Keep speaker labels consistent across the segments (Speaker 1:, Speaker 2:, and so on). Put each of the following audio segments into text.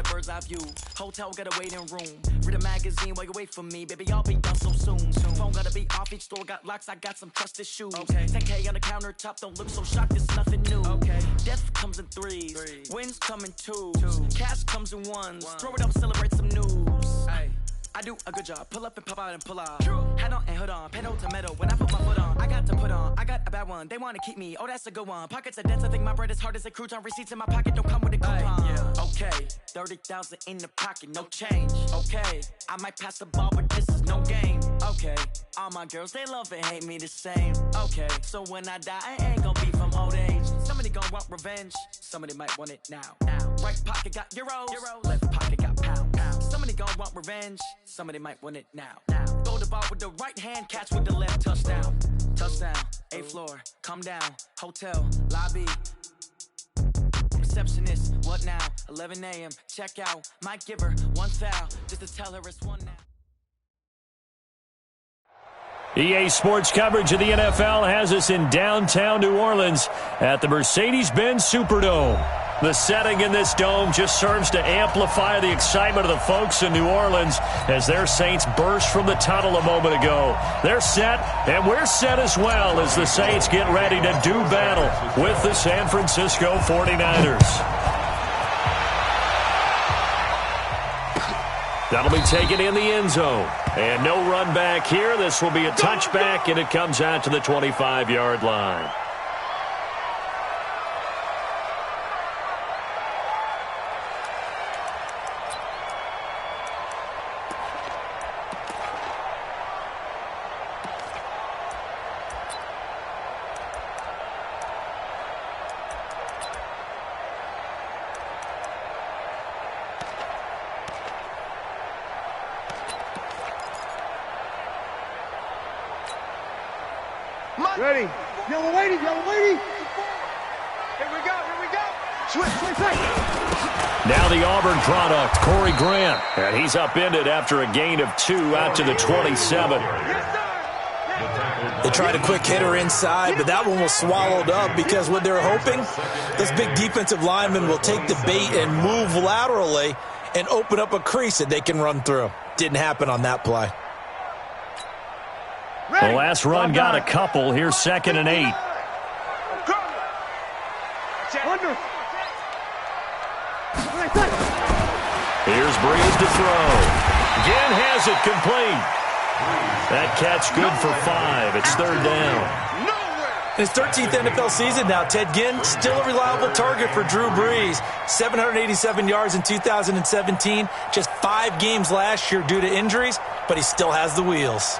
Speaker 1: a bird's eye view. Hotel got a waiting room. Read a magazine while you wait for me. Baby, I'll be done so soon. Phone gotta be off, each store got locks. I got some trusted shoes. 10K on the countertop, don't look so shocked, it's nothing new. Death comes in threes, wins come in twos. Cash comes in ones. Throw it up, celebrate some news. I do a good job, pull up and pop out and pull out. Hat on and hood on, pedal to metal. When I put my foot on, I got to put on. I got a bad one, they wanna keep me. Oh, that's a good one. Pockets are dense, I think my bread is hard as a crouton. Receipts in my pocket don't come with a coupon. Okay, 30,000 in the pocket, no change. Okay, I might pass the ball, but this is no game. Okay, all my girls, they love and hate me the same. Okay, so when I die, I ain't gonna be from old age. Somebody gon' want revenge, somebody might want it now. Right pocket got euros, left pocket got pounds. Somebody gon' want revenge, somebody might want it now. Throw the ball with the right hand, catch with the left, touchdown. Touchdown, 8th floor, come down, hotel, lobby. Receptionist, what now? 11 a.m., check out. Might give her one foul, just to tell her it's one now.
Speaker 2: EA Sports coverage of the NFL has us in downtown New Orleans at the Mercedes-Benz Superdome. The setting in this dome just serves to amplify the excitement of the folks in New Orleans as their Saints burst from the tunnel a moment ago. They're set, and we're set as well as the Saints get ready to do battle with the San Francisco 49ers. That'll be taken in the end zone. And no run back here. This will be a touchback, and it comes out to the 25-yard line.
Speaker 3: Ready. Yellow lady, yellow lady. Here we go. Switch.
Speaker 2: Now the Auburn product, Corey Grant. And he's upended after a gain of 2 out to the 27.
Speaker 4: They tried a quick hitter inside, but that one was swallowed up because what they're hoping, those big defensive linemen will take the bait and move laterally and open up a crease that they can run through. Didn't happen on that play.
Speaker 2: The last run got a couple. Here's 2nd and 8. Here's Breeze to throw. Again has it complete. That catch good for 5. It's 3rd down.
Speaker 4: In his 13th NFL season now, Ted Ginn still a reliable target for Drew Brees. 787 yards in 2017. Just 5 games last year due to injuries, but he still has the wheels.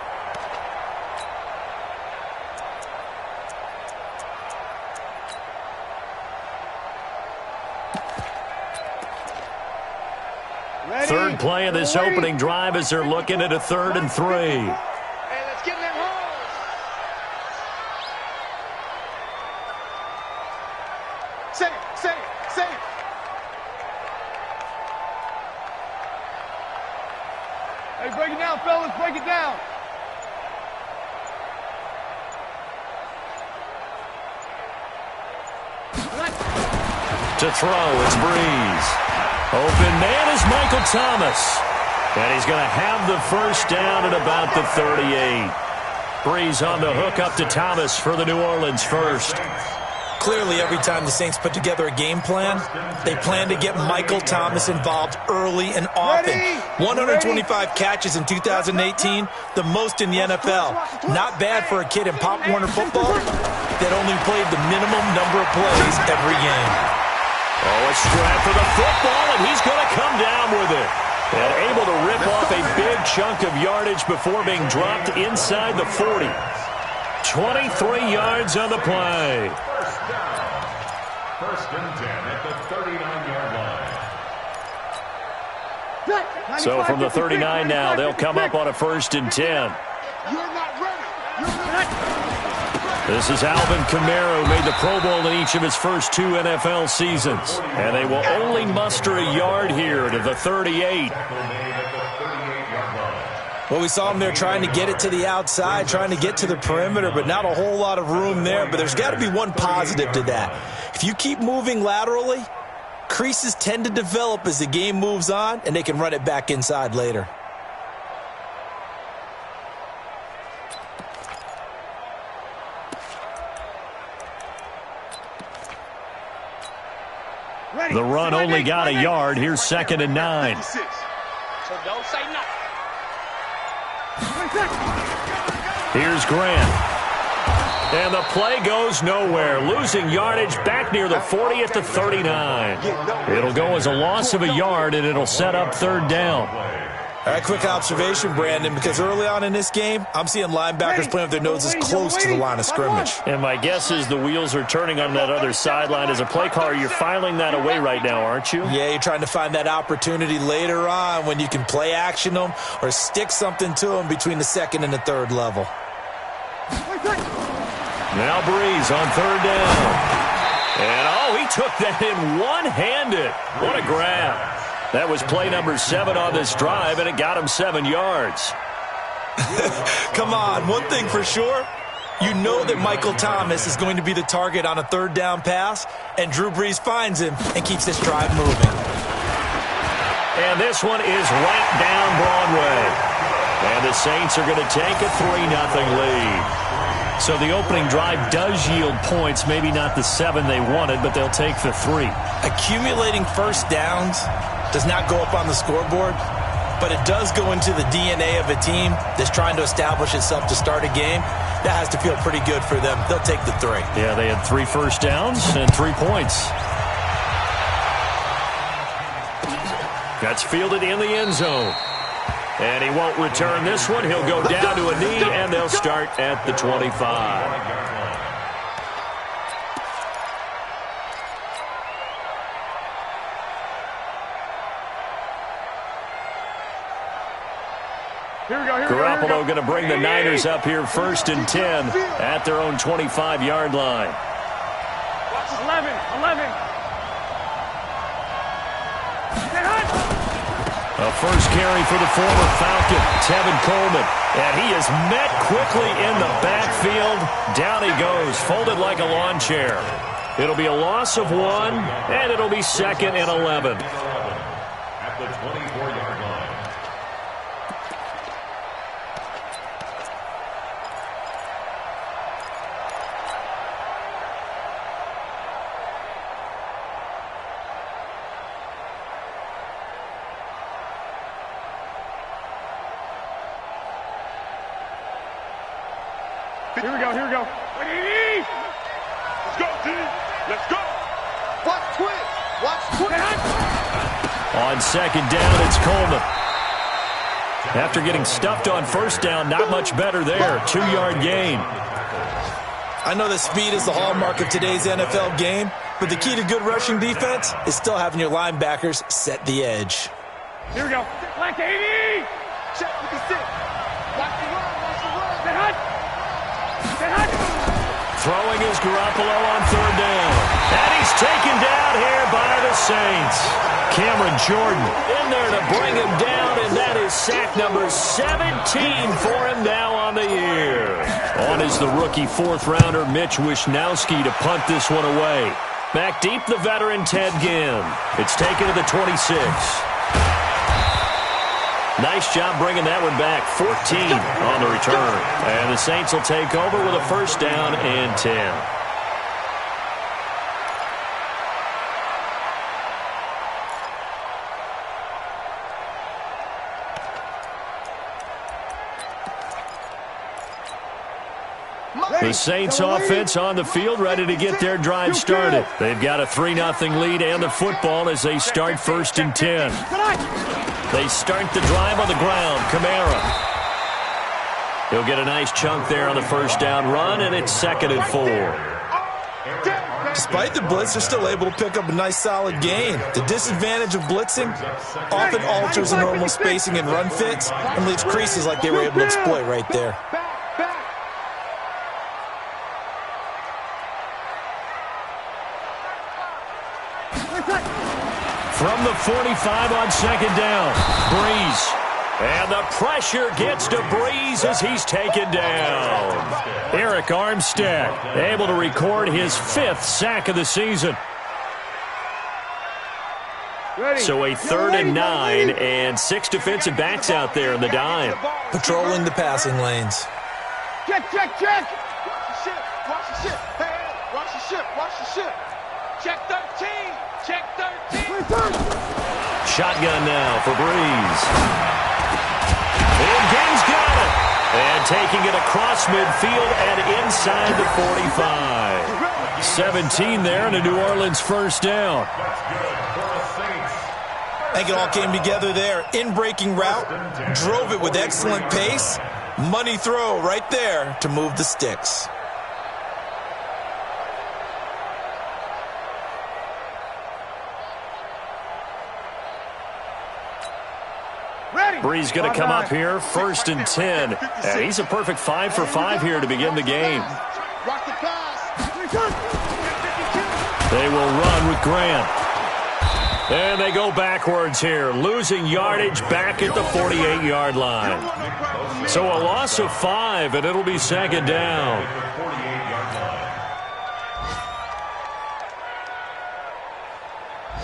Speaker 2: Third play of this opening drive as they're looking at a 3rd and 3.
Speaker 3: Hey, let's get in them holes. Safe. Hey, break it down, fellas. Break it down.
Speaker 2: To throw, it's Breeze. Open man is Michael Thomas. And he's going to have the first down at about the 38. Breeze on the hook up to Thomas for the New Orleans first.
Speaker 4: Clearly, every time the Saints put together a game plan, they plan to get Michael Thomas involved early and often. 125 catches in 2018, the most in the NFL. Not bad for a kid in Pop Warner football that only played the minimum number of plays every game.
Speaker 2: Oh, a strap for the football, and he's going to come down with it. And able to rip off a big chunk of yardage before being dropped inside the 40. 23 yards on the play.
Speaker 5: First and 10 at the 39-yard line.
Speaker 2: So from the 39 now, they'll come up on a 1st and 10.
Speaker 3: You're not ready.
Speaker 2: This is Alvin Kamara, who made the Pro Bowl in each of his first 2 NFL seasons. And they will only muster a yard here to the 38.
Speaker 4: Well, we saw him there trying to get it to the outside, trying to get to the perimeter, but not a whole lot of room there. But there's got to be one positive to that. If you keep moving laterally, Creases tend to develop as the game moves on, and they can run it back inside later.
Speaker 2: The run only got a yard. Here's 2nd and 9.
Speaker 5: So don't say nothing.
Speaker 2: Here's Grant. And the play goes nowhere. Losing yardage back near the 40 at the 39. It'll go as a loss of a yard, and it'll set up 3rd down.
Speaker 4: All right, quick observation, Brandon, because early on in this game, I'm seeing linebackers playing with their noses close to the line of scrimmage.
Speaker 2: And my guess is the wheels are turning on that other sideline. As a play caller, you're filing that away right now, aren't you?
Speaker 4: Yeah, you're trying to find that opportunity later on when you can play action them or stick something to them between the 2nd and the 3rd level.
Speaker 2: Now Breeze on 3rd down. And, he took that in one-handed. What a grab. That was play number 7 on this drive, and it got him 7 yards.
Speaker 4: Come on, one thing for sure. You know that Michael Thomas is going to be the target on a 3rd down pass, and Drew Brees finds him and keeps this drive moving.
Speaker 2: And this one is right down Broadway. And the Saints are going to take a 3-0 lead. So the opening drive does yield points, maybe not the 7 they wanted, but they'll take the 3.
Speaker 4: Accumulating first downs does not go up on the scoreboard, but it does go into the DNA of a team that's trying to establish itself to start a game. That has to feel pretty good for them. They'll take the 3.
Speaker 2: Yeah, they had 3 first downs and 3 points. That's fielded in the end zone. And he won't return this one. He'll go down to a knee, and they'll start at the 25. Garoppolo going to bring the Niners up here 1st and 10 at their own 25-yard line.
Speaker 3: 11.
Speaker 2: A first carry for the former Falcon, Tevin Coleman. And he is met quickly in the backfield. Down he goes, folded like a lawn chair. It'll be a loss of 1, and it'll be 2nd and 11.
Speaker 5: At the 24-yard line.
Speaker 3: Here we go. Let's go, team. Let's go. Watch twist.
Speaker 2: On 2nd down, it's Coleman. After getting stuffed on 1st down, not much better there. 2-yard gain.
Speaker 4: I know that speed is the hallmark of today's NFL game, but the key to good rushing defense is still having your linebackers set the edge.
Speaker 3: Here we go. Black 80. Check with the 6. Watch the run. Get hot.
Speaker 2: Throwing is Garoppolo on 3rd down. And he's taken down here by the Saints. Cameron Jordan in there to bring him down, and that is sack number 17 for him now on the year. On is the rookie 4th-rounder Mitch Wishnowsky to punt this one away. Back deep, the veteran Ted Ginn. It's taken to the 26. Nice job bringing that one back. 14 on the return. And the Saints will take over with a 1st down and 10. The Saints offense on the field, ready to get their drive started. They've got a 3-0 lead and the football as they start 1st and 10. They start the drive on the ground. Kamara. He'll get a nice chunk there on the 1st down run, and it's 2nd and 4.
Speaker 4: Despite the blitz, they're still able to pick up a nice solid gain. The disadvantage of blitzing often alters the normal spacing and run fits and leaves creases like they were able to exploit right there.
Speaker 2: From the 45 on 2nd down, Breeze. And the pressure gets to Breeze as he's taken down. Eric Armstead able to record his 5th sack of the season. So a 3rd and 9 and 6 defensive backs out there in the dime.
Speaker 4: Patrolling the passing lanes.
Speaker 3: Check, check, check.
Speaker 5: Watch the ship. Watch the ship. Hey, hey, watch the ship. Watch the ship. Check 13. Check 13.
Speaker 2: Shotgun now for Breeze. And Gaines got it. And taking it across midfield and inside the 45. 17 there and a New Orleans first down.
Speaker 4: I think it all came together there. In-breaking route, drove it with excellent pace. Money throw right there to move the sticks.
Speaker 2: Breeze going to come up here, 1st and 10. And he's a perfect 5 for 5 here to begin the game. They will run with Grant. And they go backwards here, losing yardage back at the 48-yard line. So a loss of 5, and it'll be 2nd down.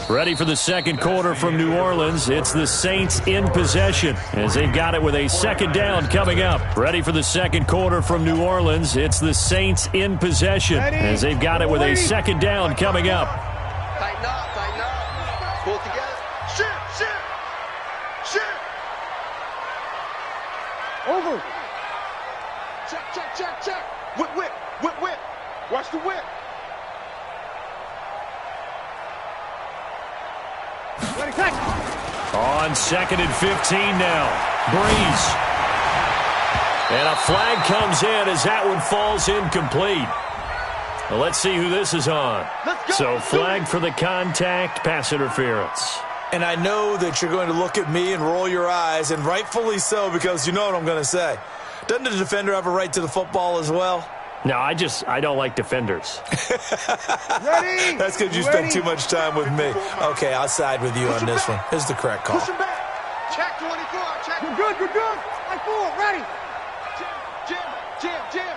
Speaker 2: Ready for the second quarter from New Orleans. It's the Saints in possession as they've got it with a 2nd down coming up. Ready for the second quarter from New Orleans. It's the Saints in possession as they've got it with a 2nd down coming up.
Speaker 5: Tighten up, tighten up. Pull together. Ship, ship, ship.
Speaker 3: Over.
Speaker 5: Check, check, check, check. Whip, whip, whip, whip. Watch the whip.
Speaker 3: Ready, catch.
Speaker 2: On 2nd and 15 now. Breeze. And a flag comes in as that one falls incomplete. Well, let's see who this is on. So flag for the contact, pass interference.
Speaker 4: And I know that you're going to look at me and roll your eyes, and rightfully so, because you know what I'm going to say. Doesn't the defender have a right to the football as well?
Speaker 2: No, I don't like defenders.
Speaker 3: Ready.
Speaker 4: That's because you spend too much time with me. Okay, I'll side with you on this one. Here's the correct call.
Speaker 5: Push him back. Check 24. Check.
Speaker 3: You're good, you're good. I fool. Ready.
Speaker 5: Jim, Jim, Jim.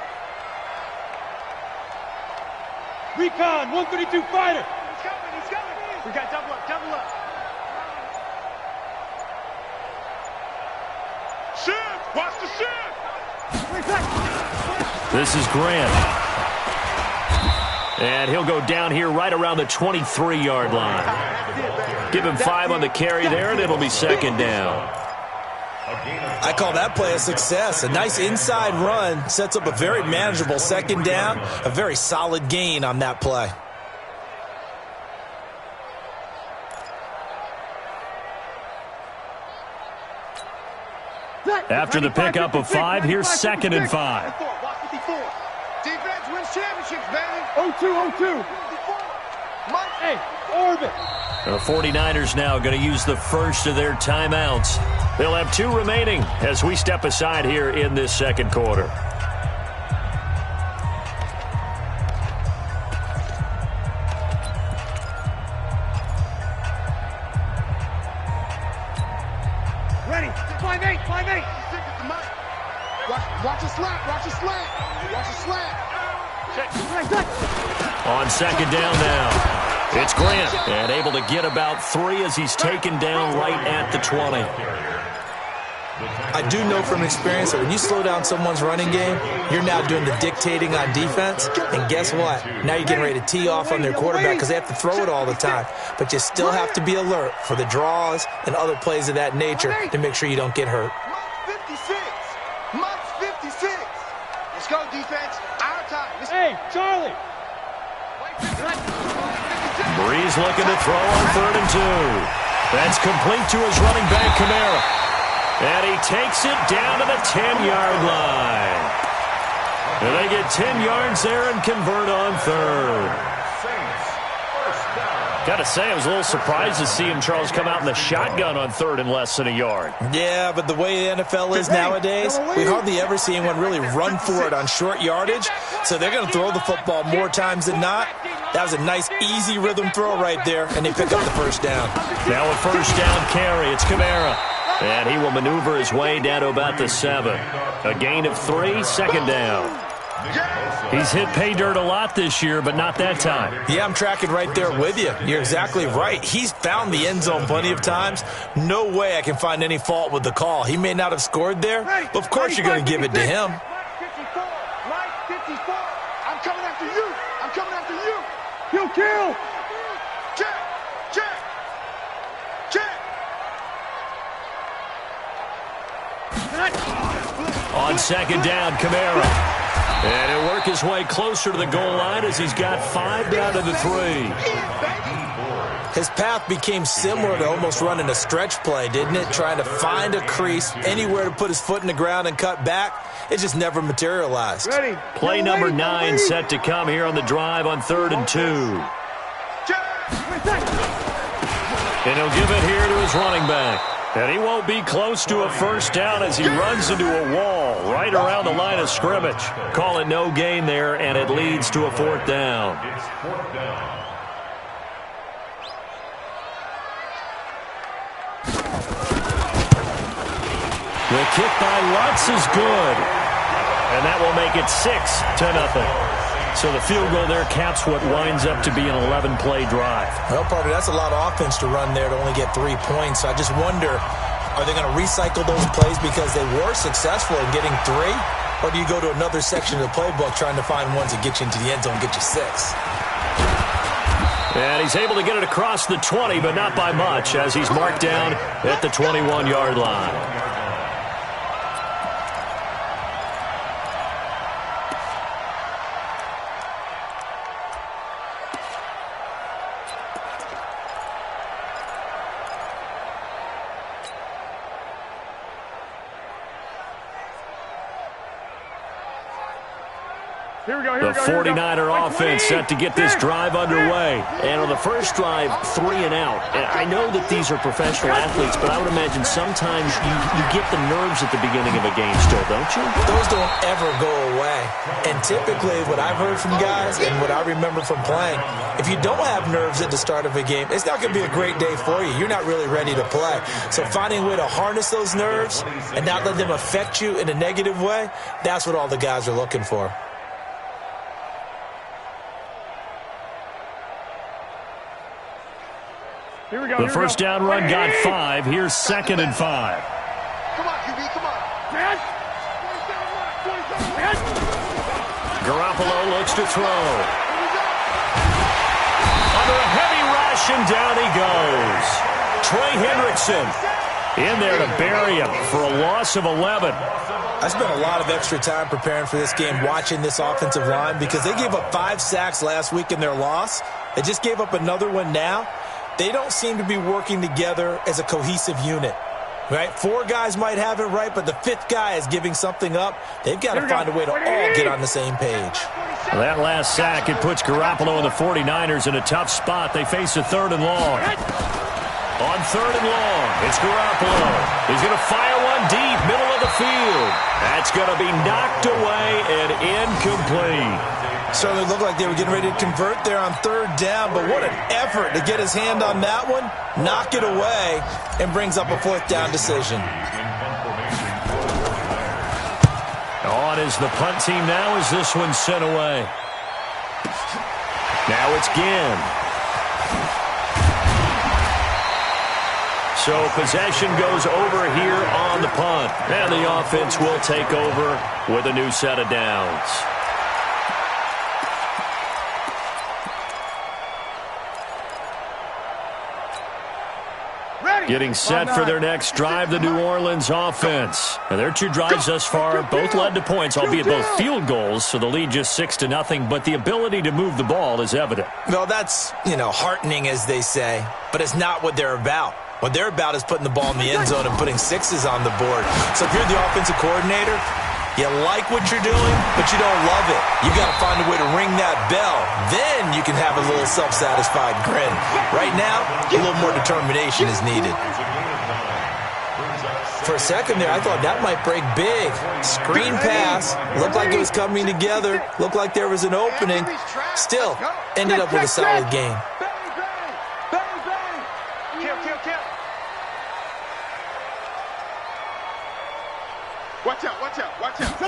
Speaker 3: Recon, 132 fighter.
Speaker 5: He's coming, he's coming. We got double up, double up. Shift, watch the shift.
Speaker 2: This is Grant. And he'll go down here right around the 23-yard line. Give him 5 on the carry there, and it'll be 2nd down.
Speaker 4: I call that play a success. A nice inside run sets up a very manageable 2nd down. A very solid gain on that play.
Speaker 2: After the pickup of 5, here's 2nd and 5.
Speaker 5: Defense wins championships, baby.
Speaker 3: 0-2, 0-2. Hey, orbit.
Speaker 2: The 49ers now going to use the first of their timeouts. They'll have 2 remaining as we step aside here in this second quarter.
Speaker 3: Ready. 5-8, 5-8.
Speaker 5: Watch a slap, watch a slap. Watch a slap.
Speaker 2: On 2nd down now. It's Grant, and able to get about 3 as he's taken down right at the 20.
Speaker 4: I do know from experience that when you slow down someone's running game, you're now doing the dictating on defense. And guess what? Now you're getting ready to tee off on their quarterback because they have to throw it all the time. But you still have to be alert for the draws and other plays of that nature to make sure you don't get hurt.
Speaker 5: Month 56. Month 56. Let's go, defense. Our time.
Speaker 3: Hey, Charlie.
Speaker 2: Breeze looking to throw on 3rd and 2. That's complete to his running back, Kamara. And he takes it down to the 10-yard line. And they get 10 yards there and convert on 3rd. Got to say, I was a little surprised to see him, Charles, come out in the shotgun on 3rd and less than a yard.
Speaker 4: Yeah, but the way the NFL is nowadays, we hardly ever see anyone really run for it on short yardage. So they're going to throw the football more times than not. That was a nice, easy rhythm throw right there, and they pick up the first down.
Speaker 2: Now a first down carry. It's Kamara. And he will maneuver his way down to about the 7. A gain of 3, 2nd down. He's hit pay dirt a lot this year, but not that time.
Speaker 4: Yeah, I'm tracking right there with you. You're exactly right. He's found the end zone plenty of times. No way I can find any fault with the call. He may not have scored there, but of course you're going to give it to him.
Speaker 3: Mike 54. I'm coming after you. I'm coming after you. Kill. Check.
Speaker 2: On second down, Kamara. And he'll work his way closer to the goal line as he's got 5 down to the 3.
Speaker 4: His path became similar to almost running a stretch play, didn't it? Trying to find a crease, anywhere to put his foot in the ground and cut back. It just never materialized.
Speaker 3: Ready.
Speaker 2: Play number 9 set to come here on the drive on 3rd and 2. And he'll give it here to his running back. And he won't be close to a first down as he runs into a wall right around the line of scrimmage. Call it no gain there, and it leads to a 4th down. The kick by Lutz is good. And that will make it 6-0. So the field goal there caps what winds up to be an 11-play drive.
Speaker 4: Well, partner, that's a lot of offense to run there to only get 3 points. I just wonder, are they going to recycle those plays because they were successful in getting 3? Or do you go to another section of the playbook trying to find ones that get you into the end zone and get you 6?
Speaker 2: And he's able to get it across the 20, but not by much, as he's marked down at the 21-yard line. The 49er offense set to get this drive underway. And on the first drive, 3 and out. And I know that these are professional athletes, but I would imagine sometimes you get the nerves at the beginning of a game still, don't you?
Speaker 4: Those don't ever go away. And typically what I've heard from guys and what I remember from playing, if you don't have nerves at the start of a game, it's not going to be a great day for you. You're not really ready to play. So finding a way to harness those nerves and not let them affect you in a negative way, that's what all the guys are looking for.
Speaker 2: The first down run got 5. Here's 2nd and 5.
Speaker 3: Come on, QB, come on.
Speaker 2: Garoppolo looks to throw. Under a heavy rush, and down he goes. Trey Hendrickson in there to bury him for a loss of 11.
Speaker 4: I spent a lot of extra time preparing for this game, watching this offensive line, because they gave up 5 sacks last week in their loss. They just gave up another one now. They don't seem to be working together as a cohesive unit, right? 4 guys might have it right, but the 5th guy is giving something up. They've got to find a way to all get on the same page.
Speaker 2: Well, that last sack, it puts Garoppolo and the 49ers in a tough spot. They face a 3rd and long. On 3rd and long, it's Garoppolo. He's going to fire one deep, middle of the field. That's going to be knocked away and incomplete.
Speaker 4: Certainly looked like they were getting ready to convert there on 3rd down, but what an effort to get his hand on that one, knock it away, and brings up a 4th down decision.
Speaker 2: On is the punt team now as this one's sent away. Now it's Ginn. So possession goes over here on the punt, and the offense will take over with a new set of downs. Getting set for their next drive, the New Orleans offense. And their 2 drives thus far both led to points, albeit both field goals, so the lead just 6-0, but the ability to move the ball is evident.
Speaker 4: Well, that's, heartening, as they say, but it's not what they're about. What they're about is putting the ball in the end zone and putting 6s on the board. So if you're the offensive coordinator, you like what you're doing, but you don't love it. You got to find a way to ring that bell. Then you can have a little self-satisfied grin. Right now, a little more determination is needed. For a second there, I thought that might break big. Screen pass. Looked like it was coming together. Looked like there was an opening. Still, ended up with a solid game.
Speaker 3: Watch out, watch out, watch out.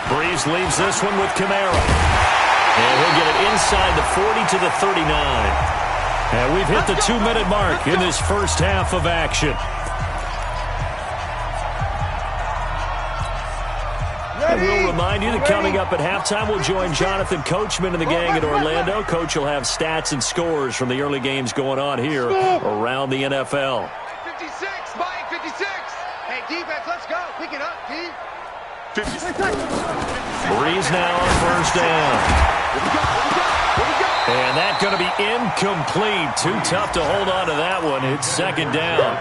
Speaker 2: Breeze leaves this one with Kamara. And he'll get it inside the 40 to the 39. And we've hit the 2-minute mark in this first half of action. And we'll remind you that coming up at halftime, we'll join Jonathan Coachman and the gang at Orlando. Coach will have stats and scores from the early games going on here around the NFL.
Speaker 5: 56, Mike, 56. Hey, defense, let's go. Pick it up, D.
Speaker 3: 56.
Speaker 2: Breeze now on first down. And that's going to be incomplete. Too tough to hold on to that one. It's second down.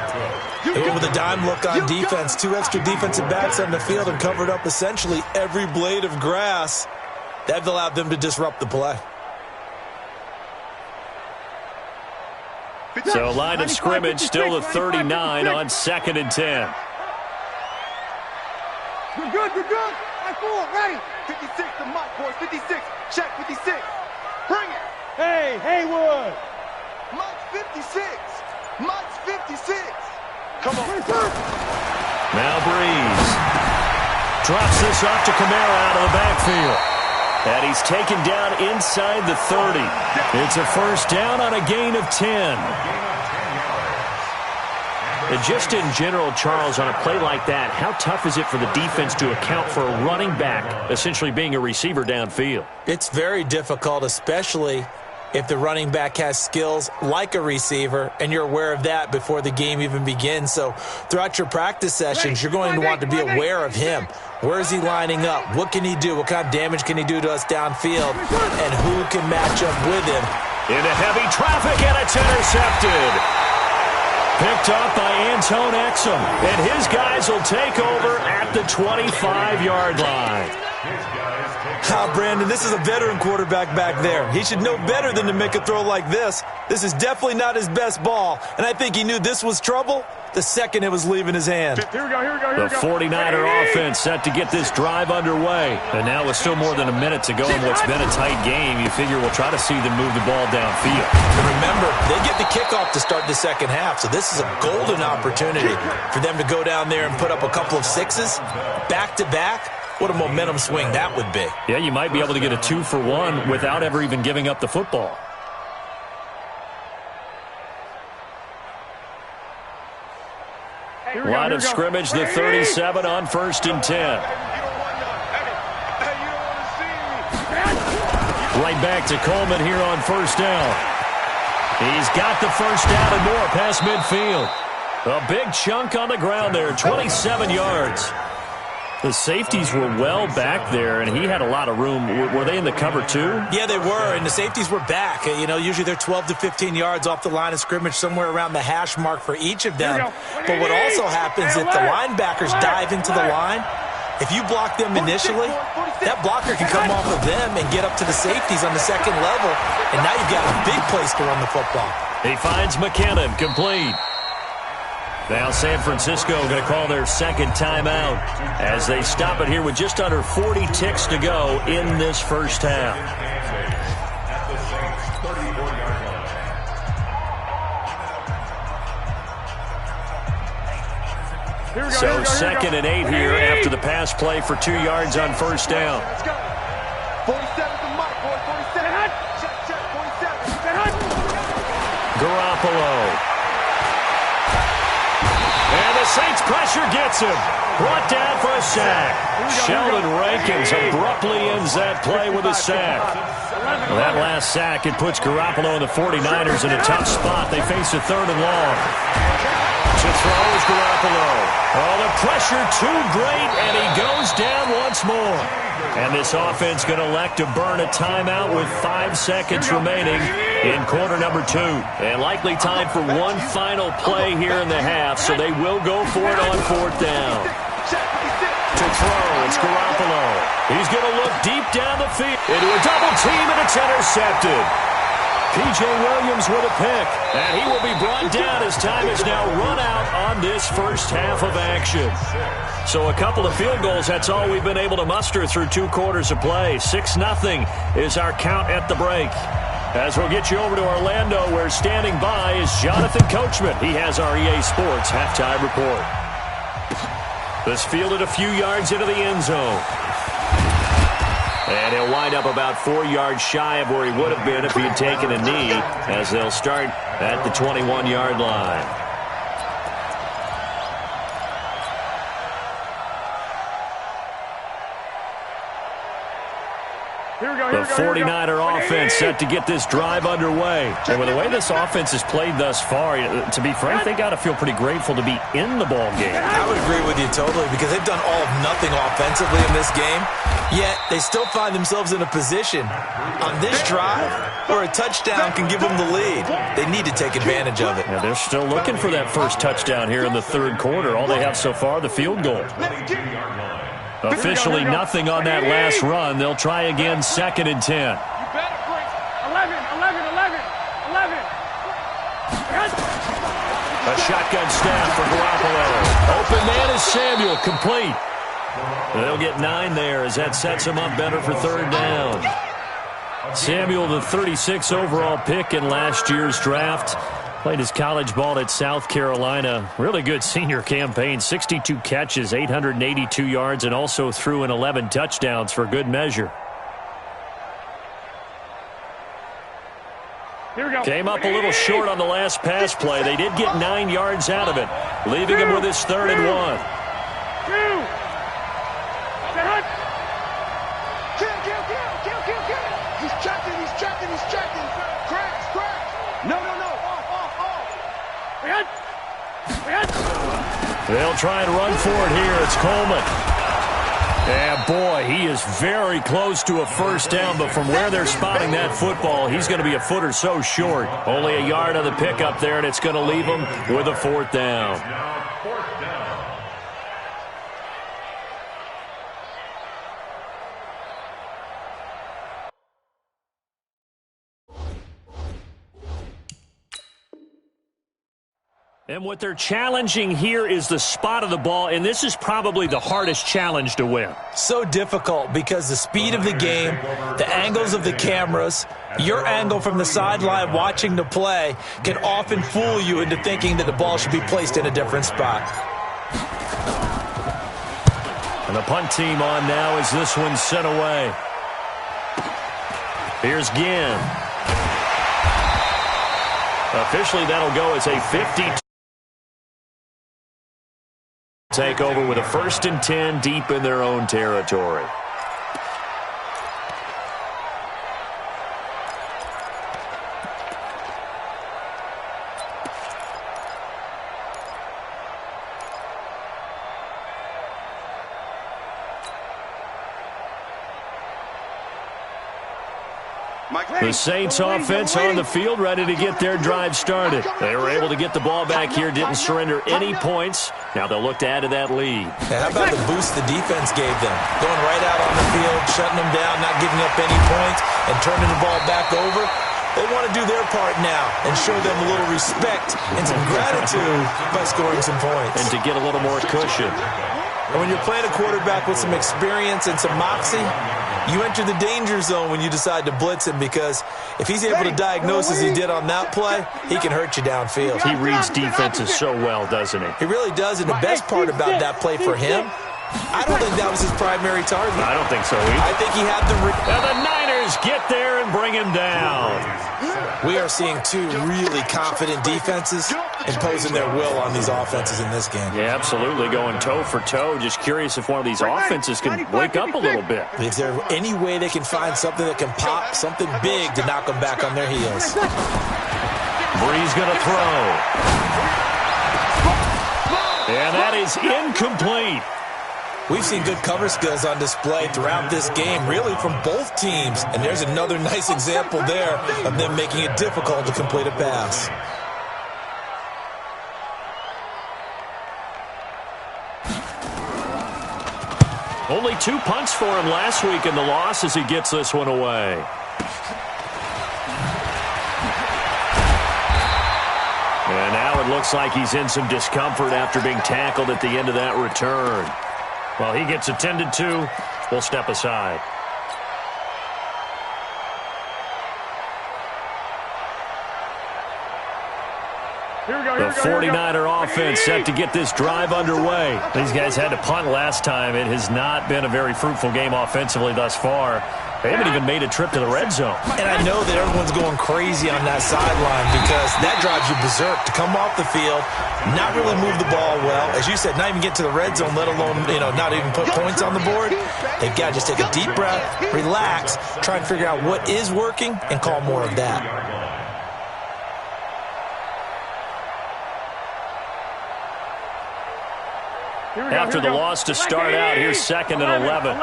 Speaker 4: With a dime look on defense, 2 extra defensive backs on the field and covered up essentially every blade of grass. That allowed them to disrupt the play.
Speaker 2: So line of scrimmage still a 39 on 2nd and 10.
Speaker 3: You're good, you're good. That's cool, ready. 56 to Mike, boys, 56. Check 56. Bring it. Hey, Haywood. Mike's 56. Mike's 56. Come on.
Speaker 2: Now Breeze drops this off to Kamara out of the backfield. And he's taken down inside the 30. It's a first down on a gain of 10. And just in general, Charles, on a play like that, how tough is it for the defense to account for a running back essentially being a receiver downfield?
Speaker 4: It's very difficult, especially if the running back has skills like a receiver, and you're aware of that before the game even begins. So throughout your practice sessions, you're going to want to be aware of him. Where is he lining up? What can he do? What kind of damage can he do to us downfield? And who can match up with him?
Speaker 2: Into heavy traffic, and it's intercepted. Picked up by Antone Exum. And his guys will take over at the 25-yard line.
Speaker 4: Brandon, this is a veteran quarterback back there. He should know better than to make a throw like this. This is definitely not his best ball, and I think he knew this was trouble the second it was leaving his hand.
Speaker 3: Here we go.
Speaker 2: The 49er offense set to get this drive underway. And now with still more than a minute to go in what's been a tight game, you figure we'll try to see them move the ball downfield.
Speaker 4: And remember, they get the kickoff to start the second half, so this is a golden opportunity for them to go down there and put up a couple of sixes back-to-back. What a momentum swing that would be.
Speaker 2: Yeah, you might be able to get a 2-for-1 without ever even giving up the football. Line of scrimmage, the 37 on 1st and 10. Right back to Coleman here on first down. He's got the first down and more past midfield. A big chunk on the ground there, 27 yards. The safeties were well back there, and he had a lot of room. Were they in the cover too?
Speaker 4: Yeah, they were, and the safeties were back. You know, usually they're 12 to 15 yards off the line of scrimmage, somewhere around the hash mark for each of them. But what also happens if the linebackers dive into the line, if you block them initially, that blocker can come off of them and get up to the safeties on the second level, and now you've got a big place to run the football.
Speaker 2: He finds McKinnon, complete. Now San Francisco going to call their second timeout as they stop it here with just under 40 ticks to go in this first half. So 2nd and 8 here after the pass play for 2 yards on first down.
Speaker 3: 47 to Mike, boy, 47. Check, 47.
Speaker 2: Garoppolo. And the Saints pressure gets him. Brought down for a sack. Sheldon Rankins abruptly ends that play with a sack. Well, that last sack, it puts Garoppolo and the 49ers in a tough spot. They face a 3rd and long. To throw is Garoppolo. Oh, the pressure too great, and he goes down once more. And this offense going to elect to burn a timeout with 5 seconds remaining in quarter number 2. And likely time for one final play here in the half, so they will go for it on 4th down. To throw, it's Garoppolo. He's going to look deep down the field into a double team, and it's intercepted. P.J. Williams with a pick, and he will be brought down as time is now run out on this first half of action. So a couple of field goals, that's all we've been able to muster through 2 quarters of play. 6-0 is our count at the break. As we'll get you over to Orlando, where standing by is Jonathan Coachman. He has our EA Sports halftime report. This fielded a few yards into the end zone. And he'll wind up about 4 yards shy of where he would have been if he had taken a knee, as they'll start at the 21-yard line. The 49er offense set to get this drive underway. And with the way this offense has played thus far, to be frank, they got to feel pretty grateful to be in the ball game.
Speaker 4: I would agree with you totally, because they've done all of nothing offensively in this game, yet they still find themselves in a position on this drive where a touchdown can give them the lead. They need to take advantage of it.
Speaker 2: Yeah, they're still looking for that first touchdown here in the third quarter. All they have so far, the field goal. Officially nothing on that last run. They'll try again, 2nd and 10.
Speaker 5: You better bring 11.
Speaker 2: A shotgun snap for Garoppolo. Open man is Samuel, complete. They'll get 9 there as that sets them up better for 3rd down. Samuel, the 36 overall pick in last year's draft. Played his college ball at South Carolina. Really good senior campaign. 62 catches, 882 yards, and also threw in 11 touchdowns for good measure.
Speaker 5: Here we go.
Speaker 2: Came up a little short on the last pass play. They did get 9 yards out of it, leaving him with his 3rd and 1.
Speaker 5: He's checking. Crash. No.
Speaker 2: They'll try and run for it here. It's Coleman. And boy, he is very close to a first down, but from where they're spotting that football, he's going to be a foot or so short. Only a yard on the pickup there, and it's going to leave him with a 4th down. And what they're challenging here is the spot of the ball, and this is probably the hardest challenge to win.
Speaker 4: So difficult because the speed of the game, the angles of the cameras, your angle from the sideline watching the play can often fool you into thinking that the ball should be placed in a different spot.
Speaker 2: And the punt team on now as this one's sent away. Here's Ginn. Officially, that'll go as a 52. Take over with a 1st and 10 deep in their own territory. The Saints offense on the field, ready to get their drive started. They were able to get the ball back here, didn't surrender any points. Now they'll look to add to that lead.
Speaker 4: How about the boost the defense gave them? Going right out on the field, shutting them down, not giving up any points, and turning the ball back over. They want to do their part now and show them a little respect and some gratitude by scoring some points.
Speaker 2: And to get a little more cushion.
Speaker 4: And when you're playing a quarterback with some experience and some moxie, you enter the danger zone when you decide to blitz him, because if he's able to diagnose as he did on that play, he can hurt you downfield.
Speaker 2: He reads defenses so well, doesn't he?
Speaker 4: He really does, and the best part about that play for him, I don't think that was his primary target.
Speaker 2: I don't think so either.
Speaker 4: I think he had the...
Speaker 2: And the Niners get there and bring him down.
Speaker 4: We are seeing two really confident defenses imposing their will on these offenses in this game.
Speaker 2: Yeah, absolutely, going toe for toe. Just curious if one of these offenses can wake up a little bit.
Speaker 4: Is there any way they can find something that can pop, something big to knock them back on their heels?
Speaker 2: Brees going to throw. And that is incomplete.
Speaker 4: We've seen good cover skills on display throughout this game, really from both teams. And there's another nice example there of them making it difficult to complete a pass.
Speaker 2: Only 2 punts for him last week in the loss as he gets this one away. And now it looks like he's in some discomfort after being tackled at the end of that return. Well, he gets attended to. We'll step aside.
Speaker 5: Here we go.
Speaker 2: The 49er offense set to get this drive underway. These guys had to punt last time. It has not been a very fruitful game offensively thus far. They haven't even made a trip to the red zone.
Speaker 4: And I know that everyone's going crazy on that sideline because that drives you berserk to come off the field, not really move the ball well. As you said, not even get to the red zone, let alone, not even put points on the board. They've got to just take a deep breath, relax, try and figure out what is working, and call more of that.
Speaker 2: After the loss to start out, here's 2nd and 11.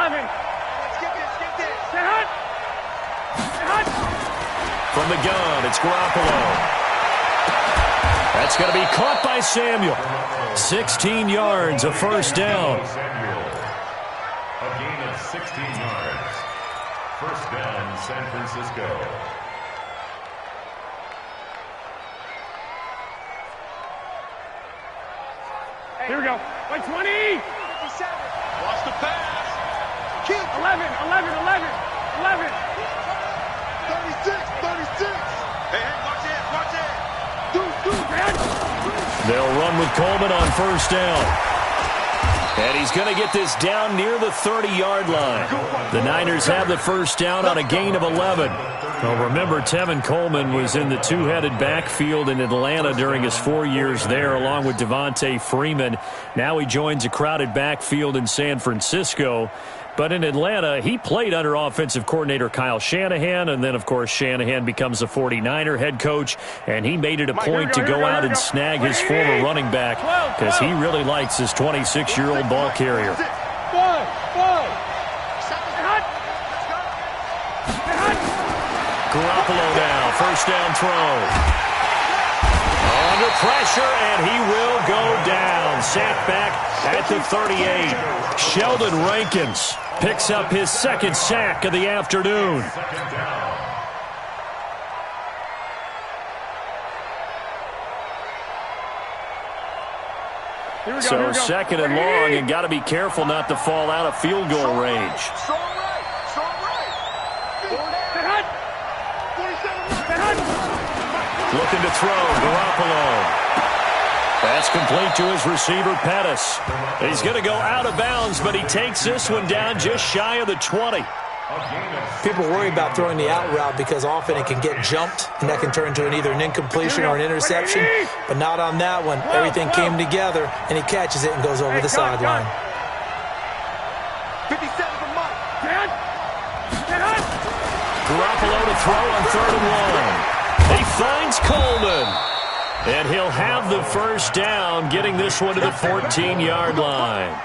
Speaker 2: From the gun, it's Garoppolo. That's going to be caught by Samuel. 16 yards, a first down.
Speaker 6: A gain of 16 yards. First down, San Francisco.
Speaker 5: Here we go. 20. 57. Watch the pass. Keep. 11. 36. Hey, watch it.
Speaker 2: They'll run with Coleman on first down. And he's going to get this down near the 30-yard line. The Niners have the first down on a gain of 11. Well, remember, Tevin Coleman was in the two-headed backfield in Atlanta during his 4 years there, along with Devontae Freeman. Now he joins a crowded backfield in San Francisco. But in Atlanta, he played under offensive coordinator Kyle Shanahan, and then, of course, Shanahan becomes a 49er head coach, and he made it a point to go out and snag his former running back because he really likes his 26-year-old ball carrier. Garoppolo now, first down throw. Under pressure, and he will go down. Sacked back at the 38. Sheldon Rankins picks up his second sack of the afternoon. So second and long, and got to be careful not to fall out of field goal range. Looking to throw, Garoppolo. That's complete to his receiver, Pettis. He's going to go out of bounds, but he takes this one down just shy of the 20.
Speaker 4: People worry about throwing the out route because often it can get jumped, and that can turn into either an incompletion or an interception. But not on that one. Everything came together, and he catches it and goes over the sideline.
Speaker 3: 57 for Mike.
Speaker 2: Garoppolo to throw on 3rd and 1. He finds Coleman. And he'll have the first down, getting this one to the 14-yard line.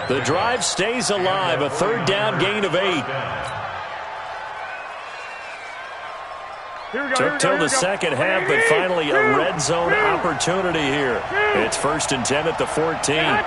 Speaker 2: The drive stays alive, a 3rd down gain of 8. Took till the second half, but finally a red zone opportunity here. It's 1st and 10 at the 14.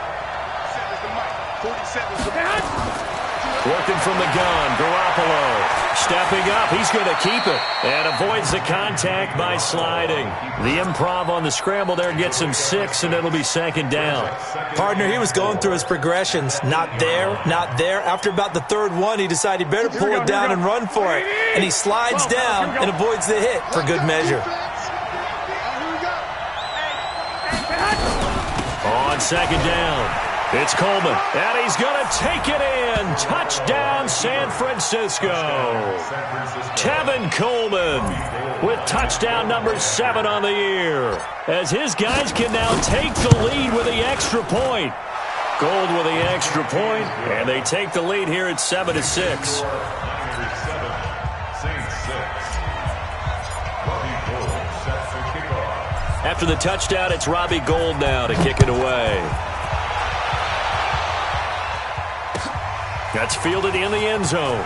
Speaker 2: Working from the gun, Garoppolo. Stepping up, he's going to keep it. And avoids the contact by sliding. The improv on the scramble there gets him 6, and it'll be 2nd down.
Speaker 4: Partner, he was going through his progressions. Not there, not there. After about the 3rd one, he decided he better pull it down and run for it. And he slides down and avoids the hit for good measure.
Speaker 2: On 2nd down. It's Coleman, and he's going to take it in. Touchdown, San Francisco. Tevin Coleman with touchdown number 7 on the year, as his guys can now take the lead with the extra point. Gold with the extra point, and they take the lead here at 7-6. After the touchdown, it's Robbie Gould now to kick it away. That's fielded in the end zone.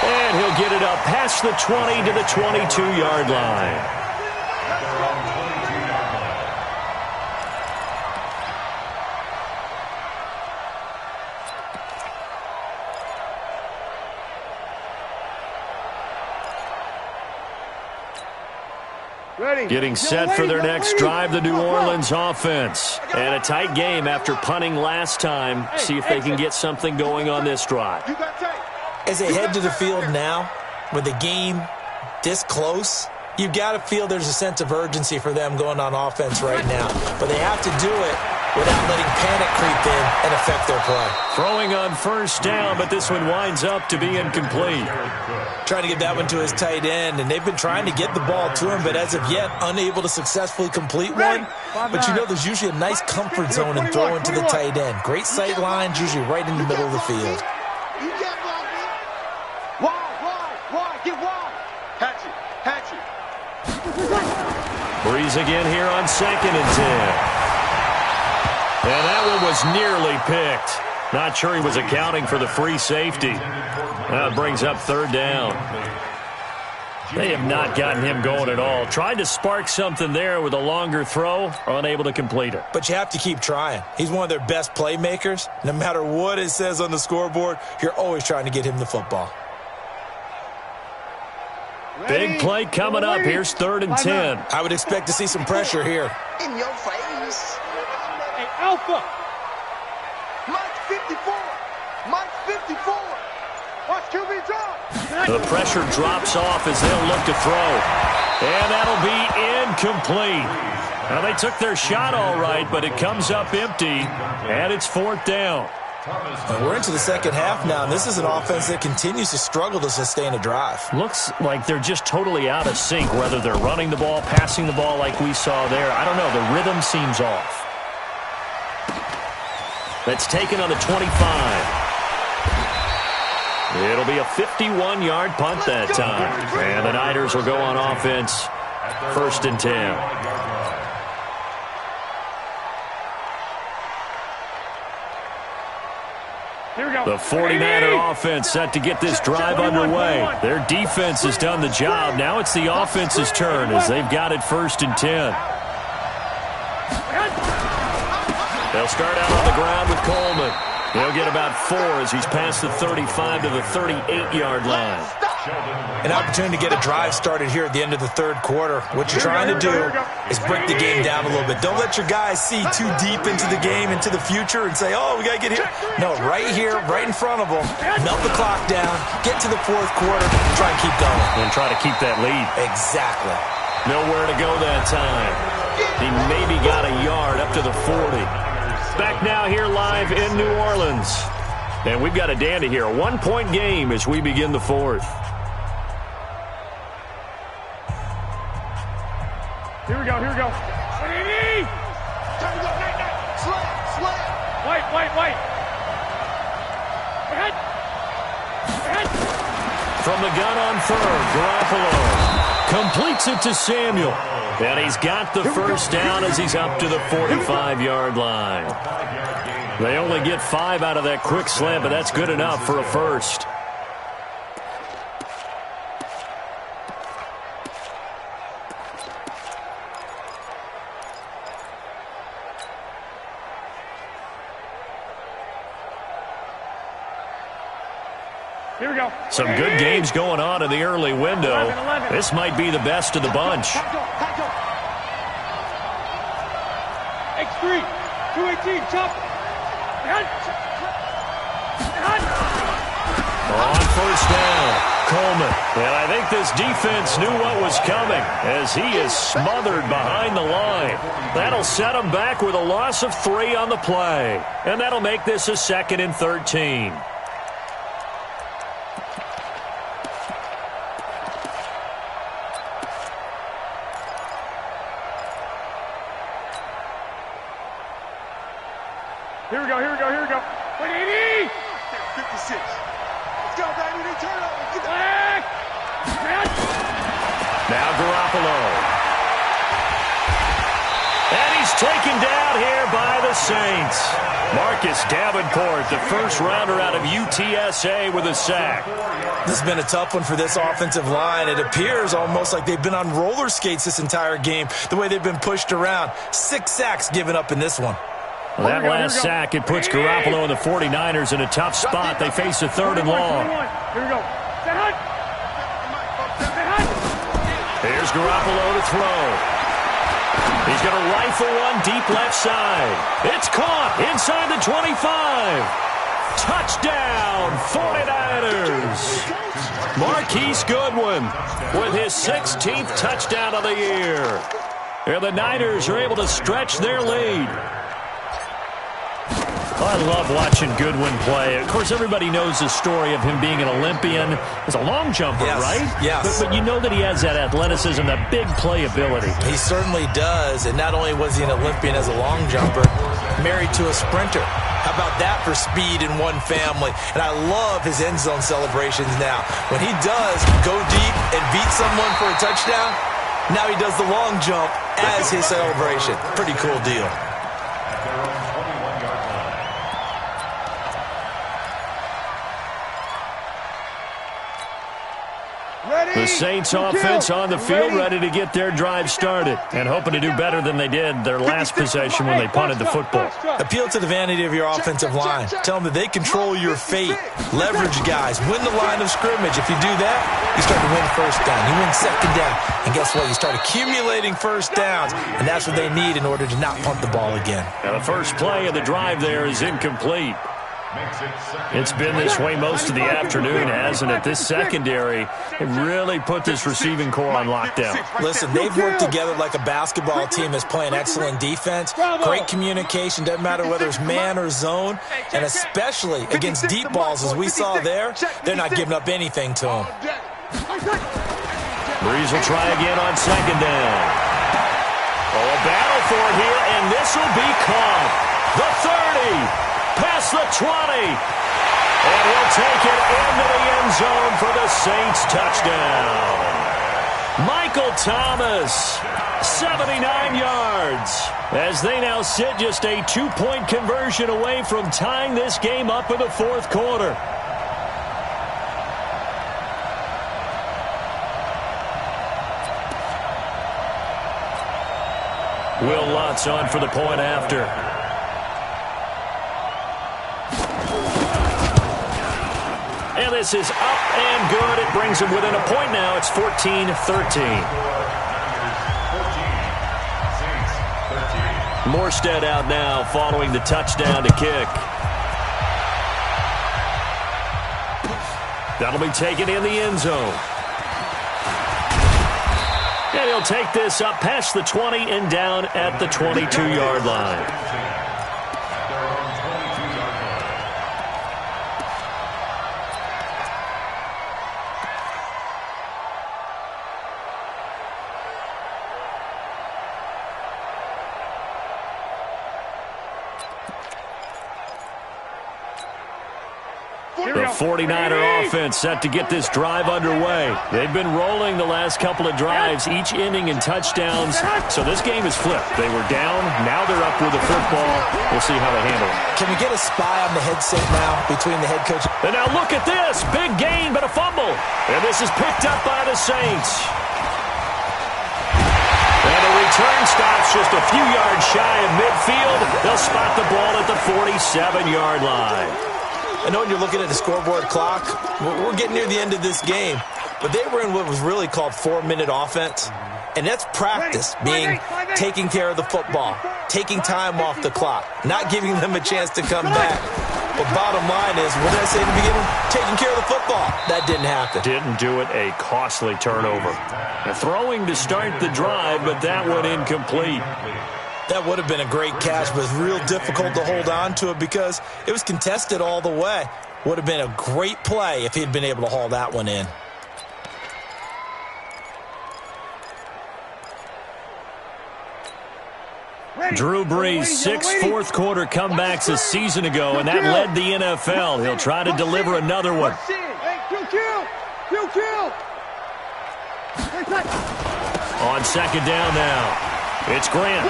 Speaker 2: And he'll get it up past the 20 to the 22-yard line. Getting set for their next drive, the New Orleans offense. And a tight game after punting last time. See if they can get something going on this drive.
Speaker 4: As they head to the field now, with the game this close, you've got to feel there's a sense of urgency for them going on offense right now. But they have to do it without letting panic creep in and affect their play.
Speaker 2: Throwing on first down, but this one winds up to be incomplete.
Speaker 4: Trying to get that one to his tight end, and they've been trying to get the ball to him, but as of yet, unable to successfully complete one. But you know there's usually a nice comfort zone in throwing to the tight end. Great sight lines, usually right in the middle of the field.
Speaker 5: You can't block me. Wide, get wide. Hatch it.
Speaker 2: Breeze again here on 2nd and 10. And that one was nearly picked. Not sure he was accounting for the free safety. That brings up 3rd down. They have not gotten him going at all. Tried to spark something there with a longer throw, unable to complete it.
Speaker 4: But you have to keep trying. He's one of their best playmakers. No matter what it says on the scoreboard, you're always trying to get him the football.
Speaker 2: Big play coming up. Here's 3rd and 10.
Speaker 4: I would expect to see some pressure here.
Speaker 5: In your face.
Speaker 3: Hey, Alpha.
Speaker 5: Mike 54. Watch QB drop.
Speaker 2: The pressure drops off as they'll look to throw. And that'll be incomplete. Now, they took their shot all right, but it comes up empty, and it's 4th down.
Speaker 4: We're into the second half now, and this is an offense that continues to struggle to sustain a drive.
Speaker 2: Looks like they're just totally out of sync, whether they're running the ball, passing the ball like we saw there. I don't know. The rhythm seems off. That's taken on the 25. It'll be a 51-yard punt that time. And the Niners will go on offense. 1st and 10. The 49er offense set to get this drive underway. Their defense has done the job. Now it's the offense's turn as they've got it 1st and 10. They'll start out on the ground with Coleman. He'll get about 4 as he's past the 35 to the 38-yard line.
Speaker 4: An opportunity to get a drive started here at the end of the 3rd quarter. What you're trying to do is break the game down a little bit. Don't let your guys see too deep into the game, into the future, and say, oh, we got to get here. No, right here, right in front of them, melt the clock down, get to the 4th quarter, try and keep going.
Speaker 2: And try to keep that lead.
Speaker 4: Exactly.
Speaker 2: Nowhere to go that time. He maybe got a yard up to the 40. Back now here live in New Orleans. And we've got a dandy here. A 1-point game as we begin the 4th.
Speaker 3: Here we go.
Speaker 5: Time to go, night. Slam.
Speaker 3: White. Ahead.
Speaker 2: From the gun on 3rd, Garoppolo completes it to Samuel. And he's got the first down as he's up to the 45-yard line. They only get 5 out of that quick slant, but that's good enough for a first.
Speaker 3: Here we go.
Speaker 2: Some good games going on in the early window. This might be the best of the bunch.
Speaker 3: X3, 218, chop.
Speaker 2: On first down, Coleman. And I think this defense knew what was coming as he is smothered behind the line. That'll set him back with a loss of 3 on the play. And that'll make this a 2nd and 13.
Speaker 3: Here we go. 180!
Speaker 5: 56. Let's go, baby. They turn over. Get
Speaker 3: Back!
Speaker 2: Now Garoppolo. And he's taken down here by the Saints. Marcus Davenport, the first rounder out of UTSA with a sack.
Speaker 4: This has been a tough one for this offensive line. It appears almost like they've been on roller skates this entire game, the way they've been pushed around. 6 sacks given up in this one.
Speaker 2: Well, that last sack, it puts Garoppolo and the 49ers in a tough spot. They face a 3rd and long.
Speaker 3: Here we go.
Speaker 2: Here's Garoppolo to throw. He's going to rifle one deep left side. It's caught inside the 25. Touchdown, 49ers! Marquise Goodwin with his 16th touchdown of the year. And the Niners are able to stretch their lead. I love watching Goodwin play. Of course, everybody knows the story of him being an Olympian. He's a long jumper, right?
Speaker 4: Yes.
Speaker 2: But you know that he has that athleticism, that big playability.
Speaker 4: He certainly does. And not only was he an Olympian as a long jumper, married to a sprinter. How about that for speed in one family? And I love his end zone celebrations now. When he does go deep and beat someone for a touchdown, now he does the long jump as his celebration. Pretty cool deal.
Speaker 2: The Saints offense on the field, ready to get their drive started and hoping to do better than they did their last possession when they punted the football.
Speaker 4: Appeal to the vanity of your offensive line. Tell them that they control your fate. Leverage guys. Win the line of scrimmage. If you do that, you start to win first down. You win second down. And guess what? You start accumulating first downs. And that's what they need in order to not punt the ball again.
Speaker 2: Now the first play of the drive there is incomplete. It's been this way most of the afternoon, hasn't it? This secondary really put this receiving core on lockdown.
Speaker 4: Listen, they've worked together like a basketball team that's playing excellent defense. Great communication, doesn't matter whether it's man or zone. And especially against deep balls, as we saw there, they're not giving up anything to them.
Speaker 2: Breeze will try again on second down. Oh, a battle for it here, and this will be caught. The 30. Past the 20. And he'll take it into the end zone for the Saints touchdown. Michael Thomas, 79 yards. As they now sit just a 2-point conversion away from tying this game up in the fourth quarter. Will Lutz on for the point after. And this is up and good. It brings them within a point now. It's 14-13. Morstead out now following the touchdown to kick. That'll be taken in the end zone. And he'll take this up past the 20 and down at the 22-yard line. The 49er offense set to get this drive underway. They've been rolling the last couple of drives, each ending in touchdowns. So this game is flipped. They were down. Now they're up with the football. We'll see how they handle it.
Speaker 4: Can we get a spy on the headset now between the head coach?
Speaker 2: And now look at this. Big gain, but a fumble. And this is picked up by the Saints. And the return stops just a few yards shy of midfield. They'll spot the ball at the 47-yard line.
Speaker 4: I know when you're looking at the scoreboard clock, we're getting near the end of this game, but they were in what was really called 4-minute offense, and that's practice, taking care of the football, taking time off the clock, not giving them a chance to come back. But bottom line is, what did I say at the beginning? Taking care of the football. That didn't happen.
Speaker 2: Didn't do it, a costly turnover. A throwing to start the drive, but that one incomplete.
Speaker 4: That would have been a great catch, but it was real difficult to hold on to it because it was contested all the way. Would have been a great play if he'd been able to haul that one in.
Speaker 2: Drew Brees, 6 fourth-quarter comebacks a season ago, and that led the NFL. He'll try to deliver another one. On second down now, it's Grant.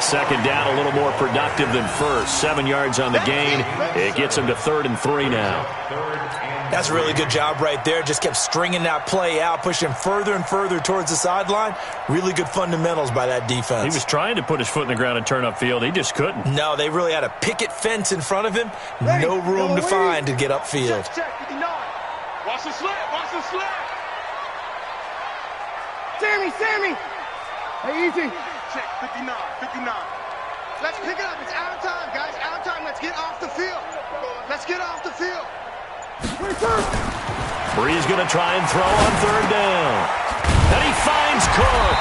Speaker 2: Second down, a little more productive than first. 7 yards on the gain. It gets him to 3rd and 3 now.
Speaker 4: That's a really good job right there. Just kept stringing that play out, pushing further and further towards the sideline. Really good fundamentals by that defense.
Speaker 2: He was trying to put his foot in the ground and turn upfield. He just couldn't.
Speaker 4: No, they really had a picket fence in front of him. No room to find to get upfield.
Speaker 5: Watch the slant. Watch the slant.
Speaker 3: Sammy. Hey, easy.
Speaker 5: Check 59.
Speaker 3: Let's pick it up. It's out of time, guys. Out of time. Let's get off the field. Let's get off the field.
Speaker 2: Bree's going to try and throw on third down. And he finds Cook.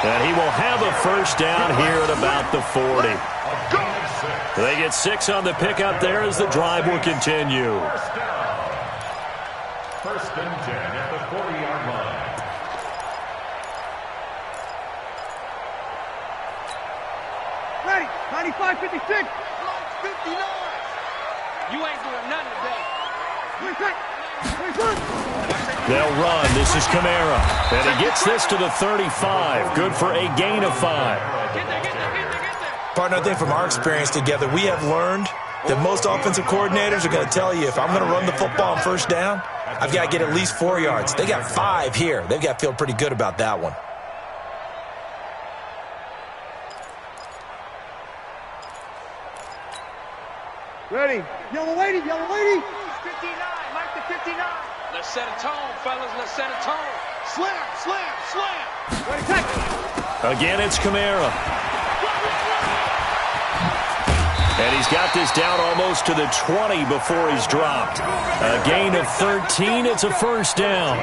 Speaker 2: And he will have a first down here at about the 40. They get 6 on the pickup there as the drive will continue.
Speaker 6: First and 10 at the 40-yard line.
Speaker 3: Ready. 95, 56. 59.
Speaker 5: You ain't doing nothing today.
Speaker 2: They'll run. This is Kamara. And he gets this to the 35. Good for a gain of 5.
Speaker 5: Get there.
Speaker 4: Partner, I think from our experience together, we have learned that most offensive coordinators are going to tell you, if I'm going to run the football on first down, I've got to get at least 4 yards. They got 5 here. They've got to feel pretty good about that one.
Speaker 3: Ready. Yellow lady. 59. Mike the 59.
Speaker 5: Let's set a tone, fellas. Let's set a tone.
Speaker 3: Slam. Ready, take.
Speaker 2: Again, it's Kamara. And he's got this down almost to the 20 before he's dropped. A gain of 13. It's a first down.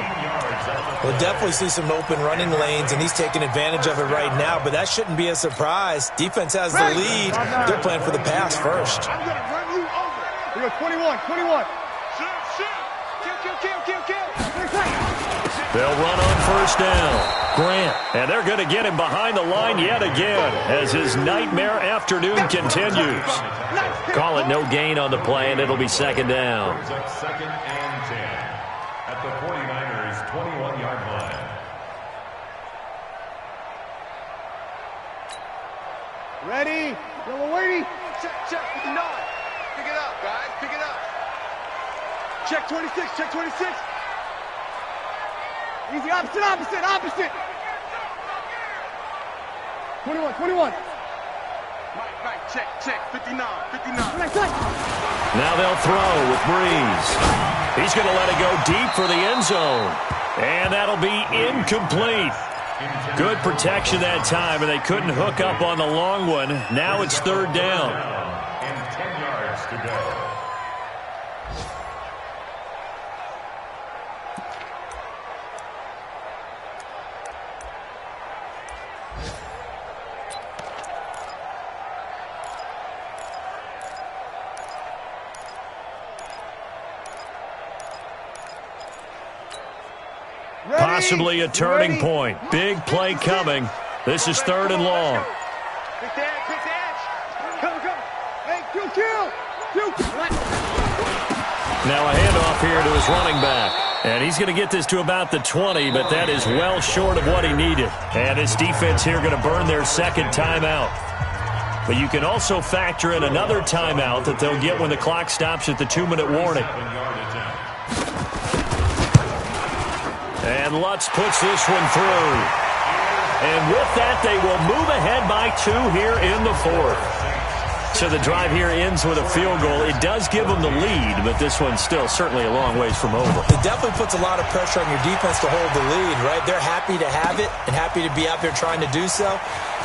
Speaker 4: We'll definitely see some open running lanes, and he's taking advantage of it right now, but that shouldn't be a surprise. Defense has the lead. They're playing for the pass first.
Speaker 3: I'm going to run you over. We go 21. Kill.
Speaker 2: They'll run on first down. Grant. And they're going to get him behind the line yet again as his nightmare afternoon continues. Call it no gain on the play, and it'll be second down.
Speaker 6: Second and 10 at the 49ers' 21-yard line.
Speaker 3: Ready. Yellow lady. Check. 59. Pick it up, guys. Pick it up. Check 26. Easy, opposite. 21. Mike, check. 59.
Speaker 2: Now they'll throw with Breeze. He's going to let it go deep for the end zone. And that'll be incomplete. Good protection that time, and they couldn't hook up on the long one. Now it's third down.
Speaker 6: And 10 yards to go.
Speaker 2: Possibly a turning point. Big play coming. This is third and long.
Speaker 3: Big dash. Come. Hey, kill.
Speaker 2: Now a handoff here to his running back. And he's going to get this to about the 20, but that is well short of what he needed. And his defense here going to burn their second timeout. But you can also factor in another timeout that they'll get when the clock stops at the 2-minute warning. And Lutz puts this one through. And with that, they will move ahead by 2 here in the fourth. So the drive here ends with a field goal. It does give them the lead, but this one's still certainly a long ways from over.
Speaker 4: It definitely puts a lot of pressure on your defense to hold the lead, right? They're happy to have it and happy to be out there trying to do so.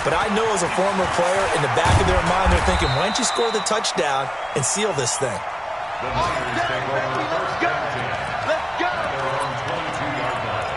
Speaker 4: But I know as a former player, in the back of their mind, they're thinking, why don't you score the touchdown and seal this thing?
Speaker 6: The Niners take over the first down.
Speaker 3: Let's go.
Speaker 6: Their own 22-yard line.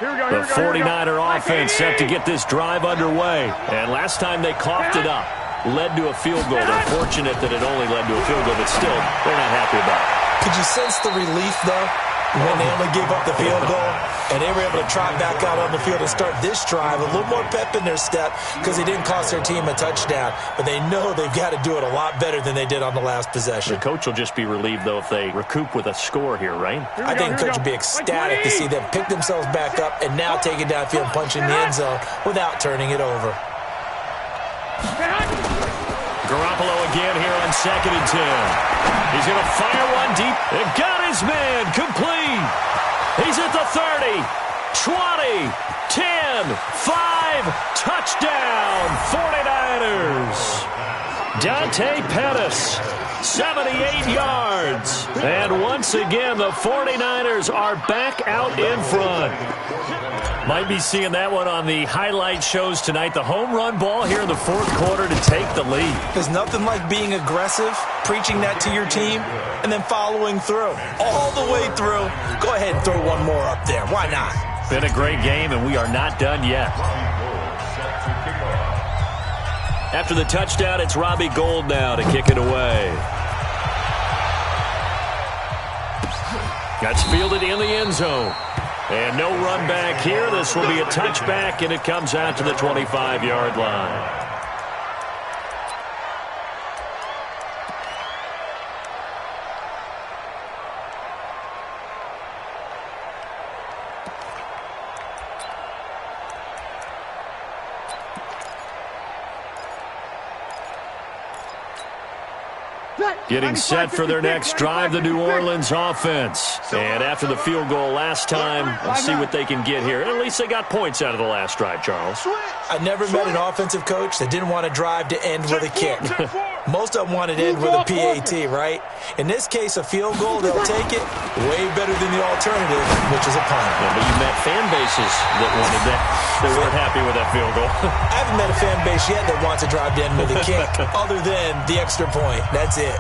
Speaker 2: The 49er offense set to get this drive underway. And last time they coughed it up, led to a field goal. They're fortunate that it only led to a field goal, but still, they're not happy about it.
Speaker 4: Could you sense the relief, though, when they only gave up the field goal and they were able to trot back out on the field and start this drive, a little more pep in their step because they didn't cost their team a touchdown, but they know they've got to do it a lot better than they did on the last possession.
Speaker 2: The coach will just be relieved, though, if they recoup with a score here, right?
Speaker 4: I think the coach would be ecstatic to see them pick themselves back up and now take it downfield and punch in the end zone without turning it over.
Speaker 2: Garoppolo again here on 2nd and 10. He's going to fire one deep. It got his man complete. He's at the 30, 20, 10, 5, touchdown, 49ers. Dante Pettis, 78 yards. And once again, the 49ers are back out in front. Might be seeing that one on the highlight shows tonight. The home run ball here in the fourth quarter to take the lead.
Speaker 4: There's nothing like being aggressive, preaching that to your team, and then following through. All the way through. Go ahead and throw one more up there. Why not?
Speaker 2: Been a great game, and we are not done yet. After the touchdown, it's Robbie Gould now to kick it away. That's fielded in the end zone. And no run back here. This will be a touchback, and it comes out to the 25-yard line. Getting set for their next drive, the New Orleans offense. And after the field goal last time, let's see what they can get here. At least they got points out of the last drive, Charles.
Speaker 4: I never met an offensive coach that didn't want to drive to end with a kick. Most of them wanted to end with a PAT, right? In this case, a field goal, they'll take it way better than the alternative, which is a punt.
Speaker 2: Yeah, but you met fan bases that wanted that. They weren't happy with that field goal.
Speaker 4: I haven't met a fan base yet that wants to drive to end with a kick other than the extra point. That's it.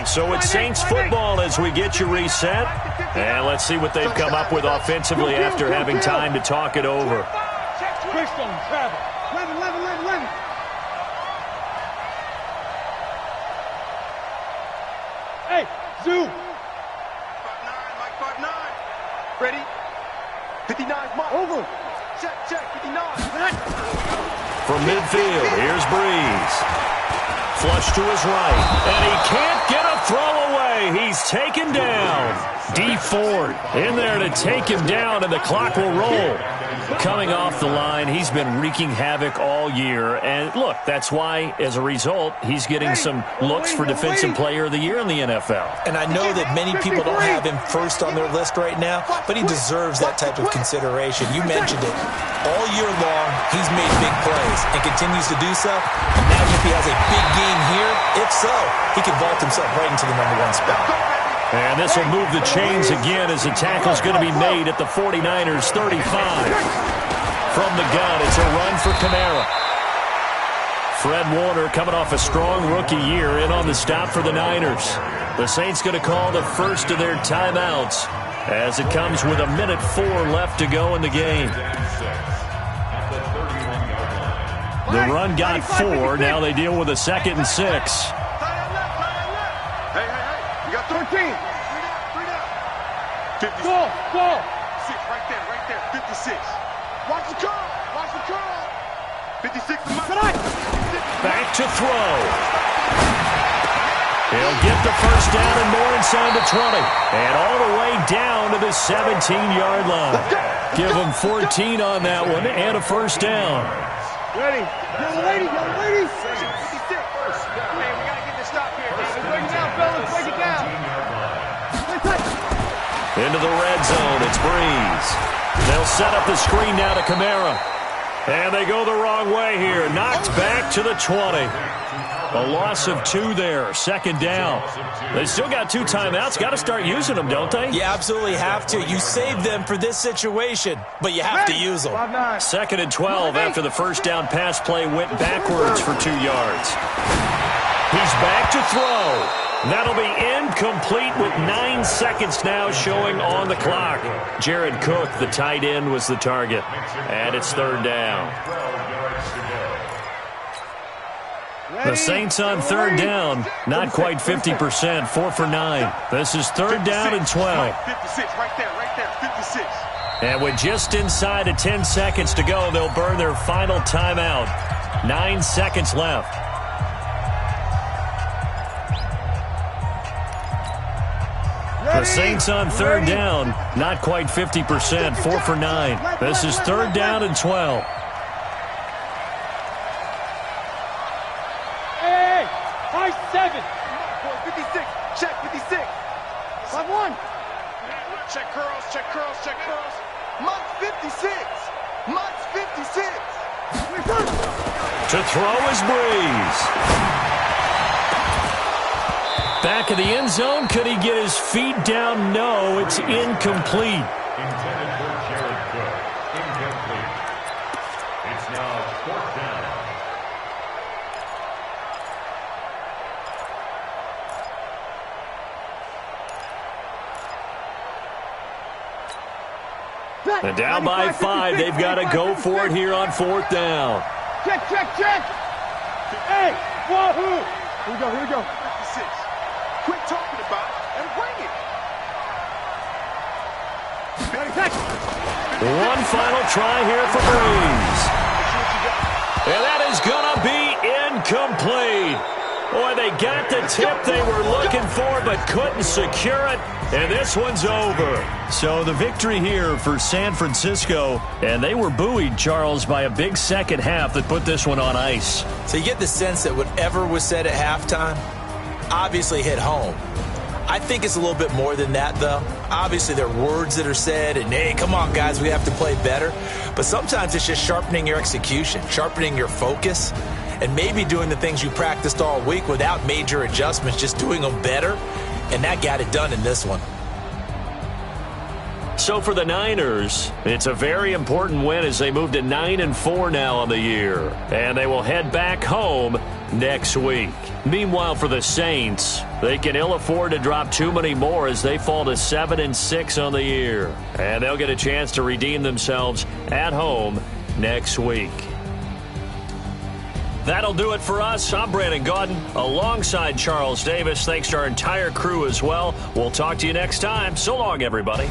Speaker 2: So it's Saints football as we get you reset. And let's see what they've come up with offensively after having time to talk it over.
Speaker 3: Hey, Zoo. 5'9", Mike 5'9". Ready? 59's Mike. Over. Check, 59.
Speaker 2: From midfield, here's Breeze. Flush to his right, and he can't get a throw away. He's taken down. D Ford in there to take him down, and the clock will roll. Coming off the line, he's been wreaking havoc all year. And look, that's why, as a result, he's getting some looks for Defensive Player of the Year in the NFL.
Speaker 4: And I know that many people don't have him first on their list right now, but he deserves that type of consideration. You mentioned it. All year long, he's made big plays and continues to do so. Imagine if he has a big game here. If so, he could vault himself right into the #1 spot.
Speaker 2: And this will move the chains again as the tackle's going to be made at the 49ers 35. From the gun, it's a run for Kamara. Fred Warner coming off a strong rookie year in on the stop for the Niners. The Saints going to call the first of their timeouts as it comes with 1:04 left to go in the game. The run got 4. Now they deal with a 2nd and 6.
Speaker 3: You got 13. 3 down. 56. Go. 6 right there. 56. Watch the curl. 56 to Mike.
Speaker 2: Back to throw. He'll get the first down and more inside the 20. And all the way down to the 17-yard line. Give him 14 on that one and a first down.
Speaker 3: Ready. Young lady. 56. Hey, we got to get this stop here. Break it down, fellas. Break it down.
Speaker 2: Into the red zone, it's Breeze. They'll set up the screen now to Kamara. And they go the wrong way here. Knocked back to the 20. A loss of 2 there, 2nd down. They still got 2 timeouts. Got to start using them, don't they?
Speaker 4: You absolutely have to. You save them for this situation, but you have to use them.
Speaker 2: 2nd and 12 after the first down pass play went backwards for 2 yards. He's back to throw. That'll be incomplete with 9 seconds now showing on the clock. Jared Cook, the tight end, was the target. And it's 3rd down. The Saints on 3rd down, not quite 50%, 4 for 9. This is 3rd down and 12.
Speaker 3: 56, right there, 56.
Speaker 2: And with just inside of 10 seconds to go, they'll burn their final timeout. 9 seconds left. The Saints on 3rd down, not quite 50%, 4 for 9. This is 3rd down and 12.
Speaker 3: Hey, high 7. 56, check 56. 5-1. Check curls. Mike 56. 56.
Speaker 2: To throw is Breeze. Back of the end zone. Could he get his feet down? No, it's incomplete.
Speaker 6: Intended for Jared Cook. Incomplete. It's now 4th down.
Speaker 2: And down by 5. They've got to go for it here on 4th down.
Speaker 3: Check. Hey, wahoo! Here we go. 56. Quit talking about it and bring it.
Speaker 2: One final try here for Breeze. And that is going to be incomplete. Boy, they got the tip they were looking for but couldn't secure it. And this one's over. So the victory here for San Francisco. And they were buoyed, Charles, by a big second half that put this one on ice.
Speaker 4: So you get the sense that whatever was said at halftime obviously hit home. I think it's a little bit more than that, though. Obviously, there are words that are said, and, hey, come on, guys, we have to play better. But sometimes it's just sharpening your execution, sharpening your focus, and maybe doing the things you practiced all week without major adjustments, just doing them better. And that got it done in this one.
Speaker 2: So for the Niners, it's a very important win as they move to 9-4 now on the year. And they will head back home next week. Meanwhile, for the Saints, they can ill afford to drop too many more as they fall to 7-6 on the year. And they'll get a chance to redeem themselves at home next week. That'll do it for us. I'm Brandon Gaudin alongside Charles Davis. Thanks to our entire crew as well. We'll talk to you next time. So long, everybody.